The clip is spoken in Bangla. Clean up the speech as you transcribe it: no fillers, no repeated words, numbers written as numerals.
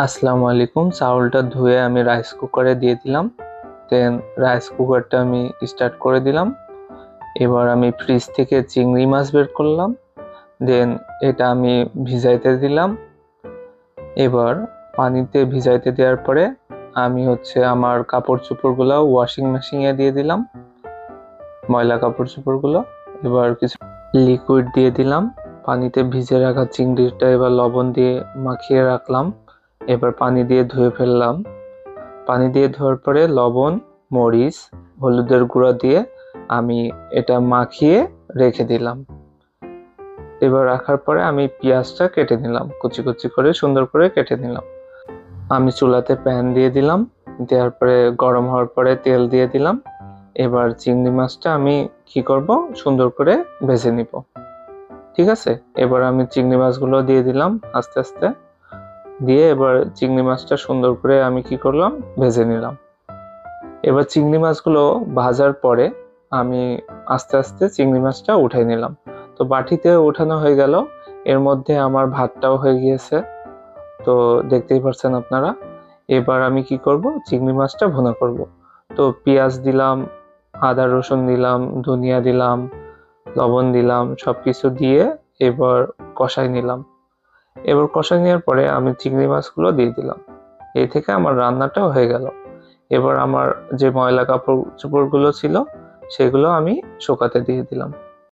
আসসালামু আলাইকুম। চাউলটা ধুয়ে আমি রাইস কুকারে দিয়ে দিলাম। দেন রাইস কুকারটা আমি স্টার্ট করে দিলাম। এবার আমি ফ্রিজ থেকে চিংড়ি মাছ বের করলাম। দেন এটা আমি ভিজাইতে দিলাম। এবার পানিতে ভিজাইতে দেওয়ার পরে আমি আমার কাপড় চোপড়গুলো ওয়াশিং মেশিনে দিয়ে দিলাম, ময়লা কাপড় চোপড়গুলো। এবার কিছু লিকুইড দিয়ে দিলাম। পানিতে ভিজে রাখা চিংড়িটা এবার লবণ দিয়ে মাখিয়ে রাখলাম। এবার পানি দিয়ে ধুয়ে ফেললাম। পানি দিয়ে ধোয়ার পরে লবণ, মরিচ, হলুদের গুঁড়া দিয়ে আমি এটা মাখিয়ে রেখে দিলাম। এবার রাখার পরে আমি পেঁয়াজটা কেটে নিলাম, কুচি কুচি করে সুন্দর করে কেটে নিলাম। আমি চুলাতে প্যান দিয়ে দিলাম। দেওয়ার পরে গরম হওয়ার পরে তেল দিয়ে দিলাম। এবার চিংড়ি মাছটা আমি কি করব, সুন্দর করে ভেজে নিব। ঠিক আছে, এবার আমি চিংড়ি মাছগুলো দিয়ে দিলাম আস্তে আস্তে। দিয়ে এবার চিংড়ি মাছটা সুন্দর করে আমি কি করলাম, ভেজে নিলাম। এবার চিংড়ি মাছগুলো ভাজার পরে আমি আস্তে আস্তে চিংড়ি মাছটা উঠাই নিলাম। তো বাটিতে উঠানো হয়ে গেল। এর মধ্যে আমার ভাতটাও হয়ে গিয়েছে, তো দেখতেই পাচ্ছেন আপনারা। এবার আমি কি করব, চিংড়ি মাছটা ভুনা করব। তো পেঁয়াজ দিলাম, আদা রসুন দিলাম, ধনিয়া দিলাম, লবণ দিলাম, সবকিছু দিয়ে এবার কষাই নিলাম। এবার কষাই নেওয়ার পরে আমি চিংড়ি মাছগুলো দিয়ে দিলাম। এই থেকে আমার রান্নাটাও হয়ে গেল। এবার আমার যে ময়লা কাপড় চোপড়গুলো ছিল সেগুলো আমি শুকাতে দিয়ে দিলাম।